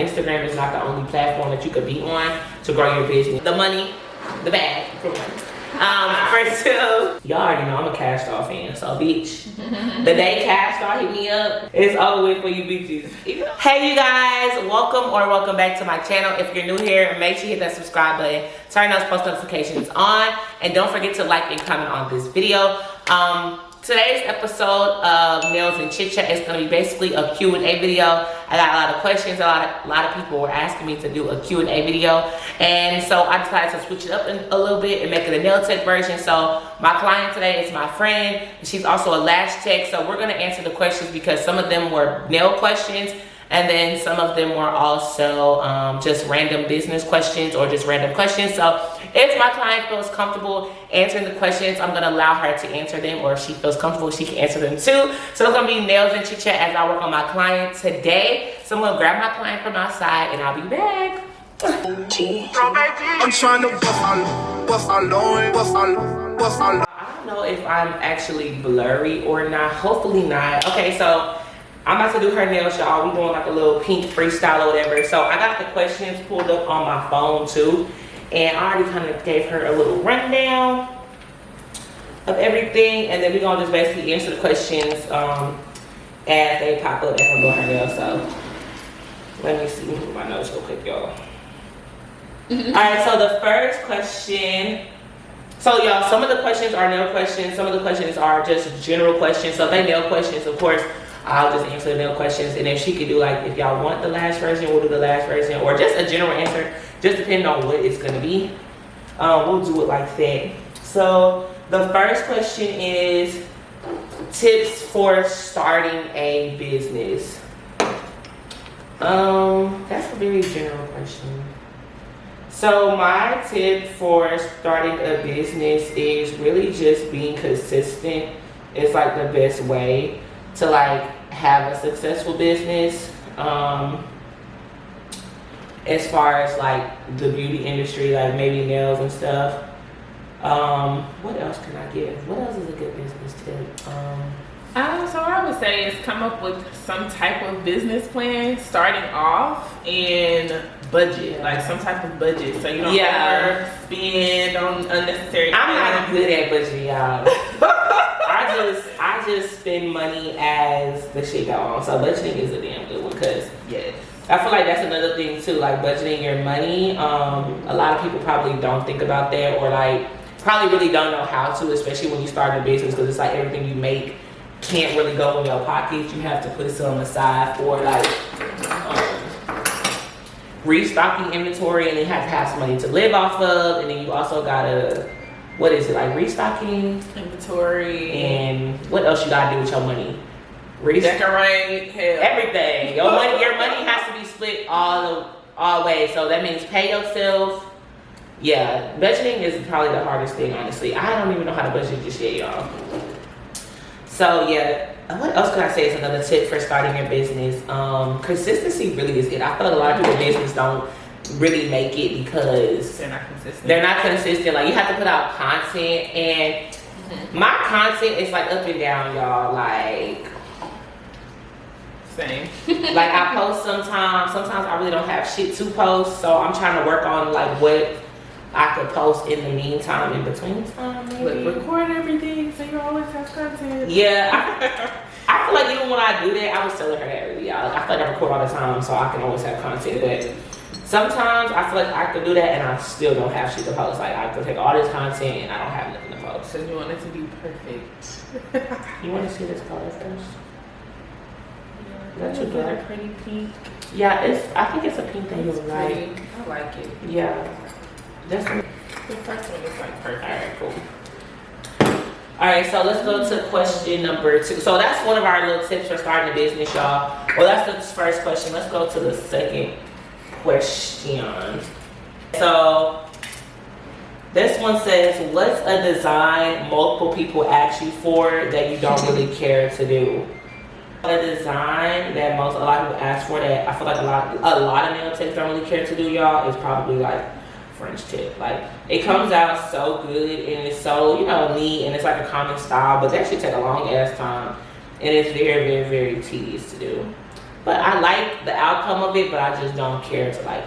Instagram is not the only platform that you could be on to grow your business. The money, the bag, for one. For two, y'all already know I'm a Cash Doll fan, so bitch, the day Cash Doll hit me up, it's over with for you bitches. Hey you guys, welcome back to my channel. If you're new here, make sure you hit that subscribe button, turn those post notifications on, and don't forget to like and comment on this video. Today's episode of Nails and Chit Chat is going to be basically a Q&A video. I got a lot of questions. A lot of people were asking me to do a Q&A video, and so I decided to switch it up a little bit and make it a nail tech version. So my client today is my friend. She's also a lash tech, so we're going to answer the questions because some of them were nail questions, and then some of them were also just random business questions or just random questions. So if my client feels comfortable answering the questions, I'm gonna allow her to answer them, or if she feels comfortable, she can answer them too. So it's gonna be nails and chit chat as I work on my client today. So I'm gonna grab my client from outside and I'll be back. I'm trying to bust all. I don't know if I'm actually blurry or not, hopefully not. Okay, so I'm about to do her nails, y'all. We doing like a little pink freestyle or whatever. So I got the questions pulled up on my phone too. And I already kind of gave her a little rundown of everything. And then we're going to just basically answer the questions as they pop up as I'm doing her nails. So let me see my notes real quick, y'all. Alright, so the first question. So y'all, some of the questions are nail questions. Some of the questions are just general questions. So if they nail questions, of course, I'll just answer the nail questions, and then she could do like, if y'all want the lash version, we'll do the lash version, or just a general answer, just depending on what it's gonna be. We'll do it like that. So the first question is tips for starting a business. That's a very general question. So my tip for starting a business is really just being consistent. It's like the best way to like have a successful business. As far as like the beauty industry, like maybe nails and stuff. What else can I give? What else is a good business tip? So I would say is come up with some type of business plan starting off, and budget, like some type of budget, so you don't overspend on unnecessary. I'm not good at budgeting, y'all. I just spend money as the shit go on. So budgeting is a damn good one, because yes, I feel like that's another thing too, like budgeting your money. A lot of people probably don't think about that, or like probably really don't know how to, especially when you start a business, because it's like everything you make can't really go in your pockets. You have to put some aside for like restocking inventory, and then you have to have some money to live off of, and then you also gotta, what is it, like restocking inventory, and what else you gotta do with your money? Decorate, everything. Your money has to be split all ways. So that means pay yourself. Yeah, budgeting is probably the hardest thing, honestly. I don't even know how to budget just yet, y'all. So yeah, what else can I say is another tip for starting your business? Consistency really is it. I feel like a lot of people's business don't really make it because they're not consistent. They're not consistent. Like, you have to put out content, and my content is like up and down, y'all. Like, same. Like, I post sometimes I really don't have shit to post, so I'm trying to work on like what I could post in the meantime, in between time, maybe. Like, record everything so you always have content. Yeah, I feel like even when I do that, I was telling her that earlier. I feel like I record all the time, so I can always have content. But sometimes I feel like I could do that and I still don't have shit to post. Like, I could take all this content and I don't have nothing to post. So you want it to be perfect. You want to see this color first? Yeah, that's a pretty pink. Yeah, I think it's a pink that you would like. I like it. Yeah. The first one is like perfect. Alright, cool. Alright, so let's go to question number 2. So that's one of our little tips for starting a business, y'all. Well, that's the first question. Let's go to the second question. So this one says, what's a design multiple people ask you for that you don't really care to do? A design that a lot of people ask for that I feel like a lot of nail techs don't really care to do, y'all, is probably like French tip. Like, it comes out so good and it's so, you know, neat, and it's like a common style, but that should take a long ass time, and it's very, very, very tedious to do. But I like the outcome of it, but I just don't care to like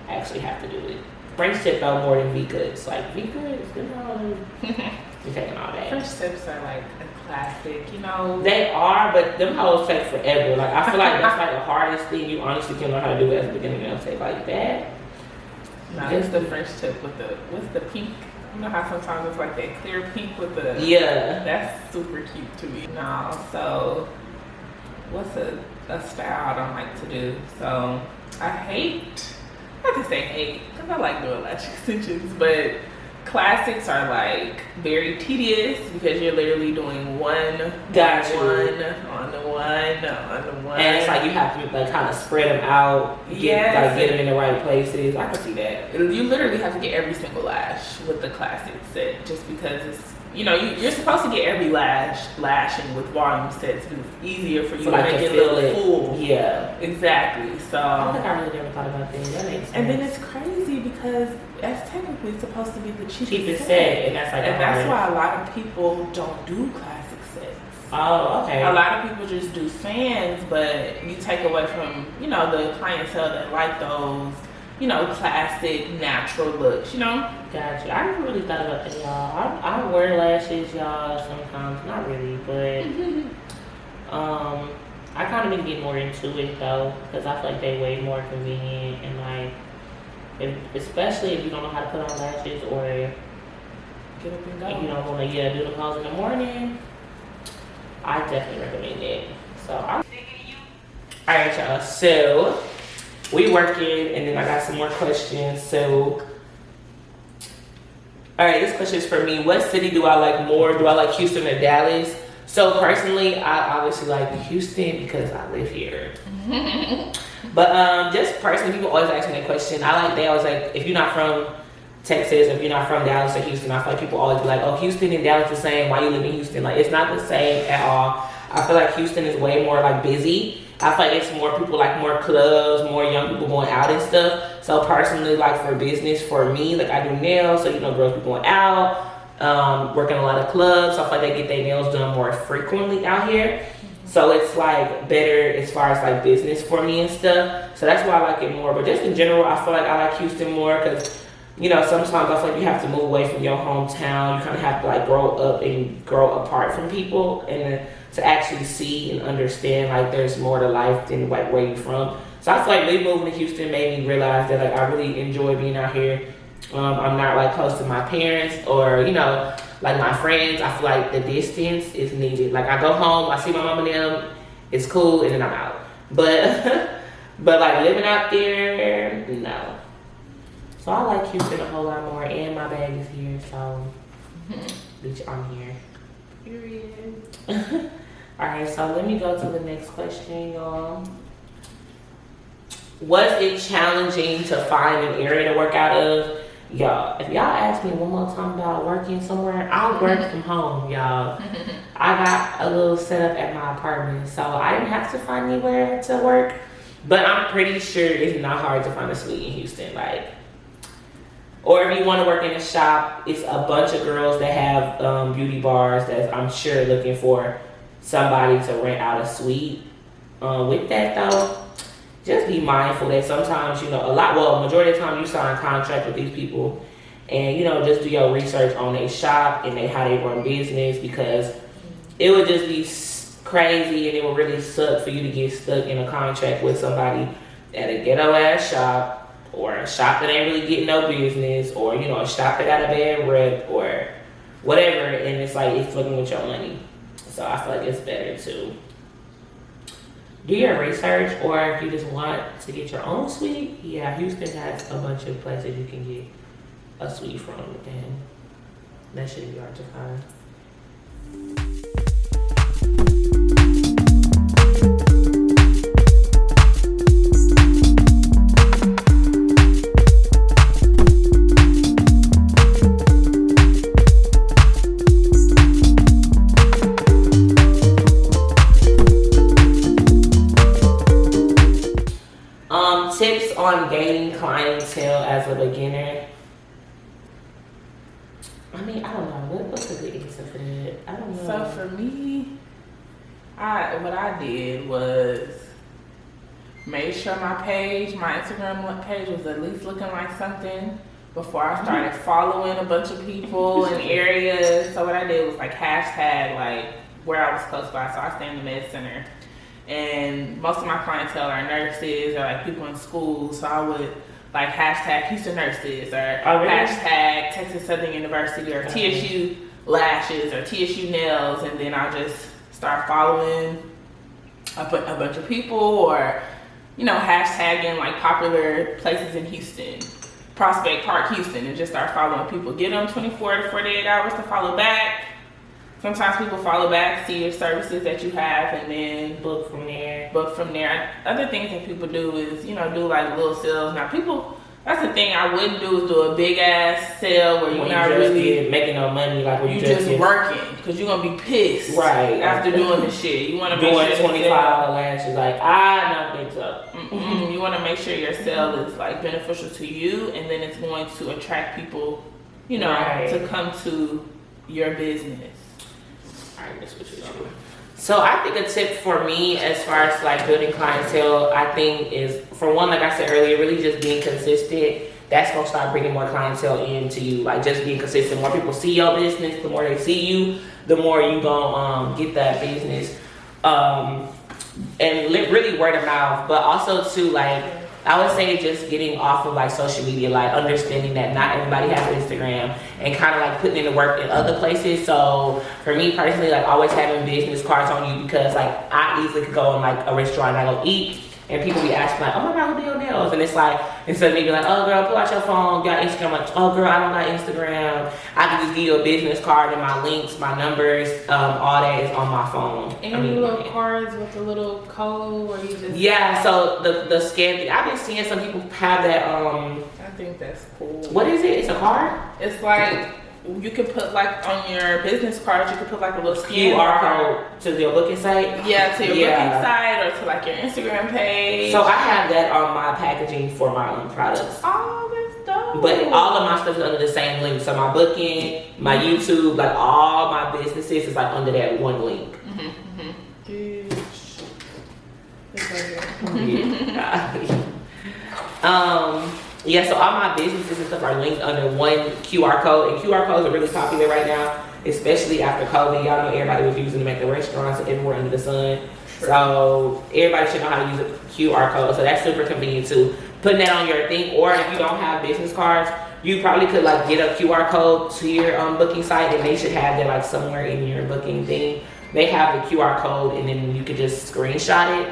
actually have to do it. French tip though more than V-cuts. Like V-cuts, you know, you're taking all that. French tips are like a classic, you know. They are, but them hoes take forever. Like I feel like that's like the hardest thing you honestly can learn how to do as a beginner. You know, take like that. No, it's the French tip with the what's the pink. You know how sometimes it's like that clear pink with the That's super cute to me. No, so what's a style I don't like to do? So I hate. I can say hate because I like doing lash extensions, but classics are like very tedious because you're literally doing one on the one, and it's like you have to like kind of spread them out, get them in the right places. I can see that. You literally have to get every single lash with the classic set, just because it's, you know, you're supposed to get every lashing with volume sets because it's easier for you to like make it look full. Yeah, exactly. So I think I really never thought about that. That makes sense. And then it's crazy because that's technically supposed to be the cheapest set, and that's like that's why a lot of people don't do classic sets. Oh, okay. A lot of people just do fans, but you take away from, you know, the clientele that like those, you know, classic natural looks, you know? Gotcha. I never really thought about that, y'all. I wear lashes, y'all, sometimes. Not really, but I kind of need to get more into it, though, because I feel like they're way more convenient and, like, especially if you don't know how to put on lashes or get up and go. If you don't want to do the calls in the morning, I definitely recommend it. So, alright, y'all. So, we working, and then I got some more questions. So, all right, this question is for me. What city do I like more? Do I like Houston or Dallas? So personally, I obviously like Houston because I live here. But just personally, people always ask me that question. They always like, if you're not from Texas, if you're not from Dallas or Houston, I feel like people always be like, oh, Houston and Dallas the same. Why you live in Houston? Like, it's not the same at all. I feel like Houston is way more like busy. I feel like it's more people, like more clubs, more young people going out and stuff. So personally, like for business, for me, like I do nails, so you know, girls be going out, working a lot of clubs. So I feel like they get their nails done more frequently out here. So it's like better as far as like business for me and stuff. So that's why I like it more. But just in general, I feel like I like Houston more because, you know, sometimes I feel like you have to move away from your hometown. You kind of have to like grow up and grow apart from people and to actually see and understand like there's more to life than like where you're from. So I feel like me moving to Houston made me realize that like I really enjoy being out here. I'm not like close to my parents or, you know, like my friends. I feel like the distance is needed. Like I go home, I see my mom and them, it's cool, and then I'm out. But but like living out there, no. So I like Houston a whole lot more, and my bag is here, so bitch, I'm here. Period. Alright, so let me go to the next question, y'all. Was it challenging to find an area to work out of? Y'all, if y'all ask me one more time about working somewhere, I'll work from home, y'all. I got a little setup at my apartment, so I didn't have to find anywhere to work. But I'm pretty sure it's not hard to find a suite in Houston, like. Or if you want to work in a shop, it's a bunch of girls that have beauty bars that I'm sure looking for somebody to rent out a suite. With that though, just be mindful that sometimes, you know, majority of the time you sign a contract with these people and, you know, just do your research on their shop and how they run business, because it would just be crazy and it would really suck for you to get stuck in a contract with somebody at a ghetto ass shop, or a shop that ain't really getting no business, or, you know, a shop that got a bad rep or whatever, and it's like it's fucking with your money. So I feel like it's better to do your research, or if you just want to get your own suite, yeah, Houston has a bunch of places you can get a suite from, and that shouldn't be hard to find. Tips on gaining clientele as a beginner. I mean, I don't know. What's a good answer for that? I don't know. So for me, what I did was made sure my Instagram page was at least looking like something before I started following a bunch of people in areas. So what I did was like hashtag like where I was close by. So I stay in the med center, and most of my clientele are nurses or like people in school. So I would like hashtag Houston nurses or hashtag Texas Southern University or TSU lashes or TSU nails, and then I'll just start following a bunch of people, or hashtagging like popular places in Houston, Prospect Park, Houston, and just start following people. Give them 24 to 48 hours to follow back. Sometimes people follow back, see your services that you have, and then book from there. Other things that people do is, do like little sales. Now that's the thing I wouldn't do, is do a big ass sale where you're not really making no money, like when you just working, because you're gonna be pissed after doing the shit. You want to make sure $25 lashes, like I don't think so. You want to make sure your sale is like beneficial to you, and then it's going to attract people, to come to your business. So I think a tip for me as far as like building clientele, I think is, for one, like I said earlier, really just being consistent. That's gonna start bringing more clientele into you. Like just being consistent. The more people see your business, the more they see you, the more you gonna get that business. And really word of mouth, but also too, like I would say just getting off of like social media, like understanding that not everybody has Instagram, and kind of like putting in the work in other places. So for me personally, like always having business cards on you, because like I easily could go in like a restaurant and I go eat, and people be asking like, oh my God, who do your nails? And it's like, instead of me being like, oh girl, pull out your phone, got Instagram, like, oh girl, I don't got Instagram. I can just give you a business card and my links, my numbers, all that is on my phone. And little cards with a little code where you just... Yeah, so the scan thing, I've been seeing some people have that, I think that's cool. What is it? It's a card? It's like, you could put like on your business cards, you could put like a little QR code to your booking site. Yeah, to your booking site or to like your Instagram page. So I have that on my packaging for my own products. Oh, that's dope. But all of my stuff is under the same link. So my booking, my YouTube, like all my businesses is like under that one link. Yeah, so all my businesses and stuff are linked under one QR code, and QR codes are really popular right now, especially after COVID. Y'all know everybody was using them at the restaurants and everywhere under the sun. So everybody should know how to use a QR code. So that's super convenient too. Putting that on your thing, or if you don't have business cards, you probably could like get a QR code to your booking site, and they should have that like somewhere in your booking thing. They have the QR code, and then you could just screenshot it,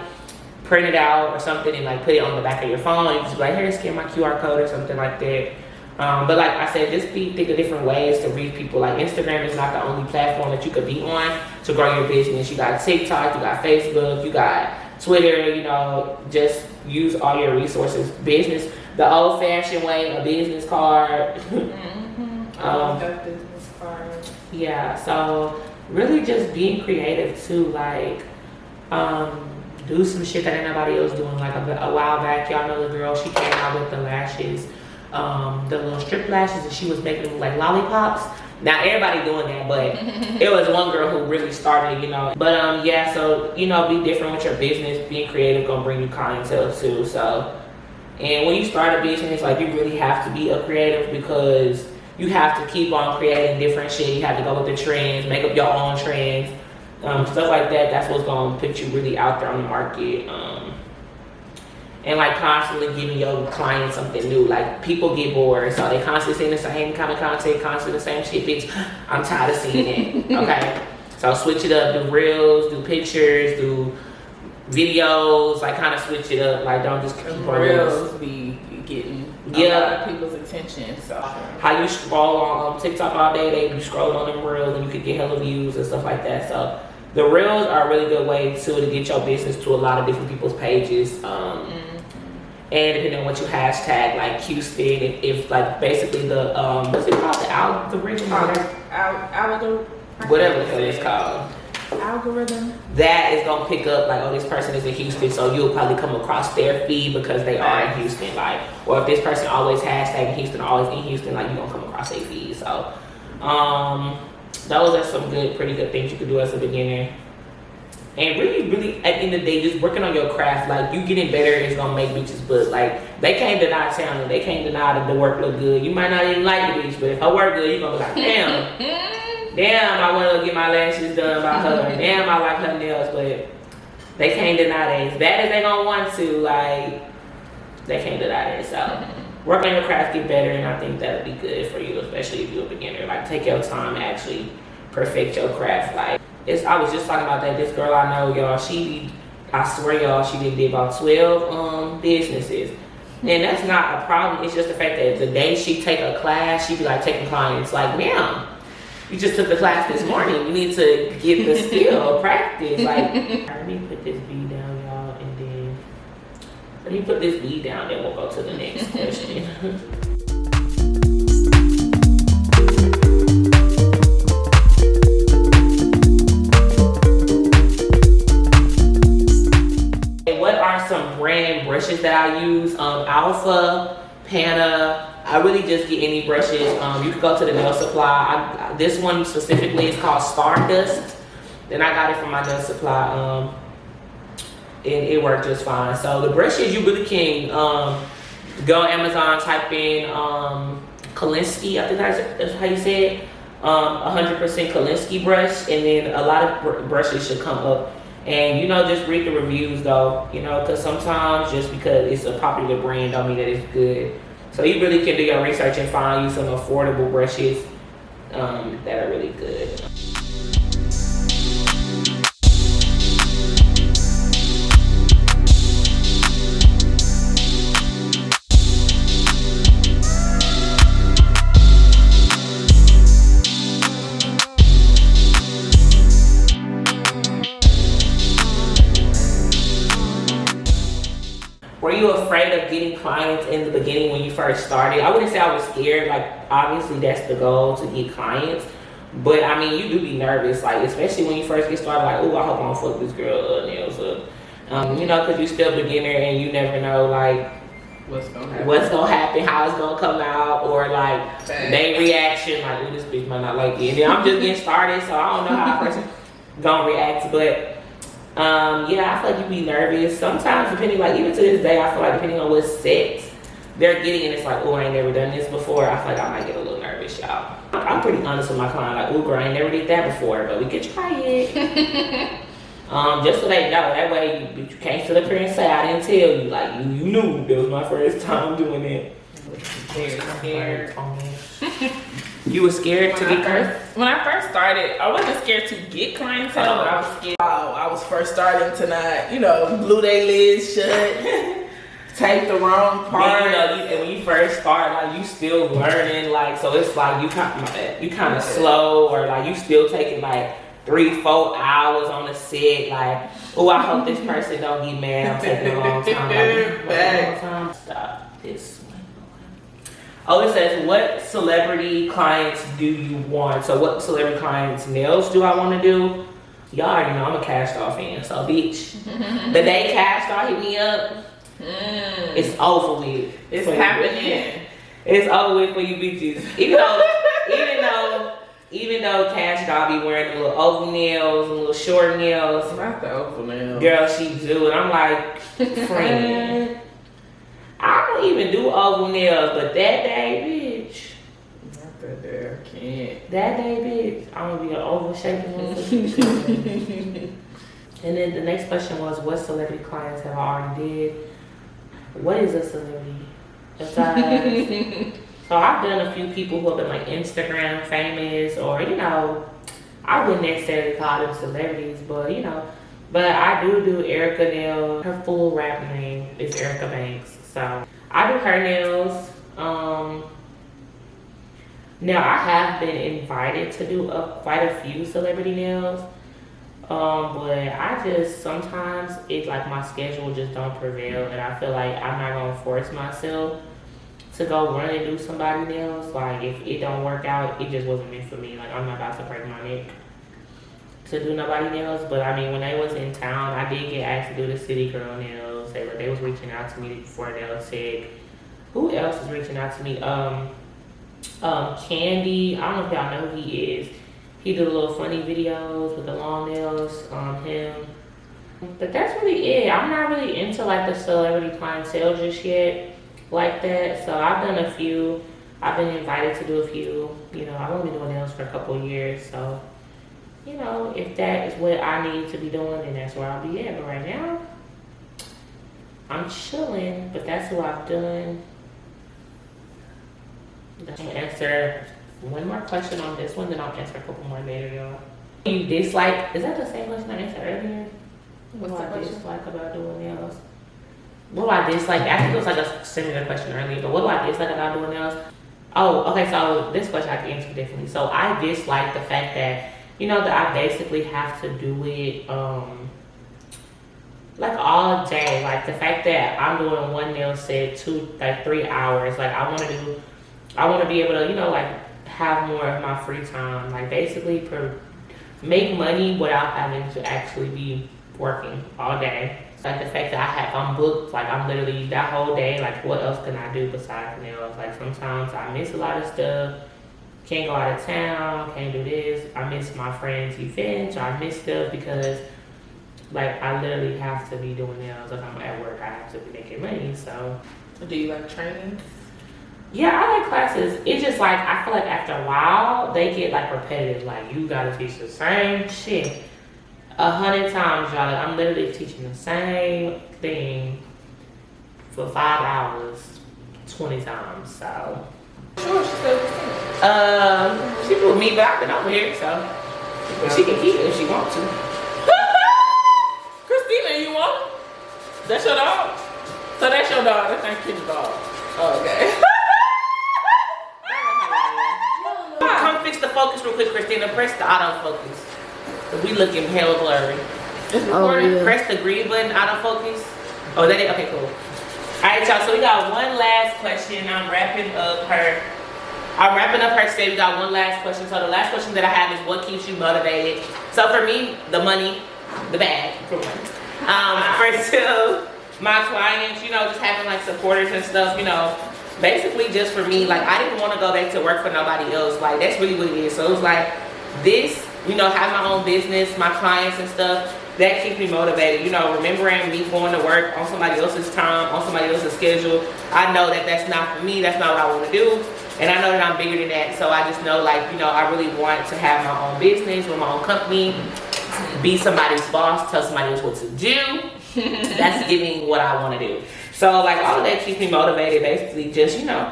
print it out or something, and like put it on the back of your phone. You just be like, here, scan my QR code or something like that. But like I said, just think of different ways to reach people. Like Instagram is not the only platform that you could be on to grow your business. You got TikTok, you got Facebook, you got Twitter. Just use all your resources. Business, the old-fashioned way, a business card. That business card. Yeah, so really just being creative too. Like do some shit that ain't nobody else doing. Like a while back, y'all know the girl, she came out with the lashes, the little strip lashes, and she was making them like lollipops. Now everybody doing that, but it was one girl who really started, But yeah, so be different with your business. Being creative gonna bring you clientele too. So, and when you start a business, like you really have to be a creative, because you have to keep on creating different shit. You have to go with the trends, make up your own trends. Stuff like that. That's what's gonna put you really out there on the market, and like constantly giving your clients something new. Like people get bored, so they constantly seeing the same kind of content, constantly the same shit. Bitch, I'm tired of seeing it. Okay, so switch it up. Do reels, do pictures, do videos. Like kind of switch it up. Like don't just keep on reels. Be getting a lot of people's attention. So how you scroll on TikTok all day, they be scrolling on them reels, and you could get hella views and stuff like that. So the reels are a really good way too to get your business to a lot of different people's pages. And depending on what you hashtag, like Houston, if like basically the what's it called, the algorithm, whatever the hell it's called, algorithm, that is gonna pick up like, oh, this person is in Houston, so you'll probably come across their feed because they are in Houston. Like, or if this person always hashtagging Houston, always in Houston, like you gonna come across their feed. So those are some pretty good things you could do as a beginner. And really, at the end of the day, just working on your craft. Like, you getting better is gonna make bitches, but like, they can't deny talent. They can't deny that the work look good. You might not even like the bitch, but if her work good, you gonna be like, damn, I want to get my lashes done by her. Damn, I like her nails, but they can't deny that. As bad as they gonna want to, like, they can't deny that. So, work on your craft, get better, and I think that'll be good for you, especially if you're a beginner. Like, take your time to actually perfect your craft. Like, I was just talking about that. This girl I know, y'all, I swear, y'all, she did about 12 businesses. And that's not a problem. It's just the fact that the day she take a class, she be like taking clients. Like, ma'am, you just took the class this morning. You need to get the skill, practice. Like, let me put this bead down, y'all, and then let me put this bead down, then we'll go to the next question. What are some brand brushes that I use? Alpha, Pana. I really just get any brushes. You can go to the nail supply. This one specifically is called Stardust. Then I got it from my nail supply. And it worked just fine. So the brushes, you really can go on Amazon, type in Kolinsky, I think that's how you say it. 100% Kolinsky brush, and then a lot of brushes should come up. And, you know, just read the reviews though, you know, because sometimes just because it's a popular brand don't mean that it's good. So you really can do your research and find you some affordable brushes that are really good. Were you afraid of getting clients in the beginning when you first started? I wouldn't say I was scared. Like, obviously that's the goal, to get clients. But I mean, you do be nervous, like, especially when you first get started, like, oh, I hope I don't fuck this girl nails up. You know, because you're still a beginner and you never know, like, what's gonna happen, how it's gonna come out, or like their reaction, like, oh, this bitch might not like it. And then I'm just getting started, so I don't know how a person gonna react. But yeah, I feel like you be nervous sometimes, depending, like, even to this day, I feel like depending on what set they're getting, and it's like, oh, I ain't never done this before, I feel like I might get a little nervous, y'all. I'm pretty honest with my client, like, oh, girl, I ain't never did that before, but we could try it. Just so they know, that way you can't sit up here and say I didn't tell you, like, you knew it was my first time doing it. Very scared. You were scared to get clients? When I first started, I wasn't scared to get clientele, but I was scared. I was first starting to not, you know, glue their lids shut, take the wrong part. Yeah, you know, when you first start, like, you still learning, like, so it's like you kind of slow, or like you still taking like 3-4 hours on the set. Like, oh, I hope this person don't get mad. I'm taking a long time. Like, stop this. Oh, it says, what celebrity clients do you want? So what celebrity clients nails do I want to do? Y'all already know I'm a Cash Doll fan, so bitch. The day Cash Doll hit me up, it's over with. It's happening. It's over with for you bitches. Even though Cash Doll be wearing the little oval nails and little short nails. Not the oval nails. Girl, she do, and I'm like, friend. I don't even do oval nails, but that day, bitch. Not that day, I can't. That day, bitch, I'm gonna be an oval shaped one. And then the next question was, what celebrity clients have I already did? What is a celebrity? Besides, so I've done a few people who have been like Instagram famous, or, you know, I wouldn't necessarily call them celebrities, but, you know, but I do Erica nails. Her full rap name is Erica Banks. So I do her nails. Now I have been invited to do quite a few celebrity nails, but I just sometimes it's like my schedule just don't prevail, and I feel like I'm not gonna force myself to go run and do somebody nails. Like, if it don't work out, it just wasn't meant for me. Like, I'm not about to break my neck to do nobody nails. But I mean, when they was in town, I did get asked to do the city girl nails. They was reaching out to me before Nail Tech. Who else is reaching out to me? Candy. I don't know if y'all know who he is. He do little funny videos with the long nails. Him. But that's really it. I'm not really into like the celebrity clientele just yet like that. So I've done a few. I've been invited to do a few. You know, I've only been doing nails for a couple of years. So, you know, if that is what I need to be doing, then that's where I'll be at. But right now, I'm chilling. But that's who I've done. I'm gonna answer one more question on this one, then I'll answer a couple more later, y'all. You dislike, is that the same question I answered earlier? What do I dislike about doing nails? What do I dislike? I think it was like a similar question earlier, but what do I dislike about doing nails? Oh, okay, so this question I can answer differently. So I dislike the fact that, you know, that I basically have to do it, like all day. Like the fact that I'm doing one nail set 3 hours. Like I want to be able to, you know, like have more of my free time. Like basically make money without having to actually be working all day. Like the fact that I'm booked, like I'm literally that whole day, like what else can I do besides nails? Like sometimes I miss a lot of stuff, can't go out of town, can't do this. I miss my friends' events, or I miss stuff because like I literally have to be doing nails. Like I'm at work, I have to be making money, so. Do you like training? Yeah, I like classes. It's just like, I feel like after a while, they get like repetitive. Like you gotta teach the same shit 100 times, y'all. Like, I'm literally teaching the same thing for 5 hours, 20 times, so. Sure, she's still She with me, but I've been over here, so. She can keep it if she wants to. Christina, you want it? That's your dog? So that's your dog, that's not Kit's dog. Oh, okay. Come fix the focus real quick, Christina. Press the autofocus. We looking hella blurry. Oh, yeah. Press the green button, autofocus. Oh, that is? Okay, cool. Alright, y'all, so we got one last question. I'm wrapping up her stay. We got one last question. So the last question that I have is, what keeps you motivated? So for me, the money, the bag, for one. For two, my clients, you know, just having like supporters and stuff, you know. Basically just for me, like I didn't want to go back to work for nobody else. Like that's really what it is. So it was like this, you know, have my own business, my clients and stuff, that keeps me motivated. You know, remembering me going to work on somebody else's time, on somebody else's schedule. I know that that's not for me, that's not what I want to do. And I know that I'm bigger than that. So I just know, like, you know, I really want to have my own business with my own company, be somebody's boss, tell somebody else what to do. That's giving what I want to do. So like all of that keeps me motivated, basically just, you know,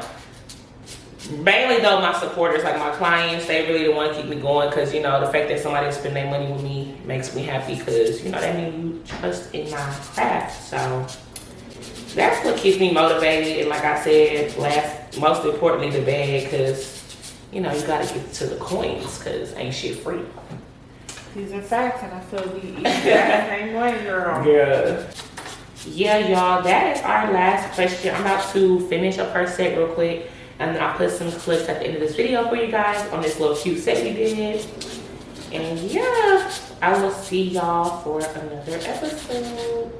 mainly though my supporters, like my clients, they really the one to keep me going, because, you know, the fact that somebody will spend their money with me makes me happy, because, you know, that means you trust in my craft. So that's what keeps me motivated. And like I said, most importantly, the bag, because, you know, you gotta get to the coins, because ain't shit free. These are facts, and I feel we eat that same way, girl. Yeah, y'all, that is our last question. I'm about to finish up her set real quick, and then I'll put some clips at the end of this video for you guys on this little cute set we did. And yeah, I will see y'all for another episode.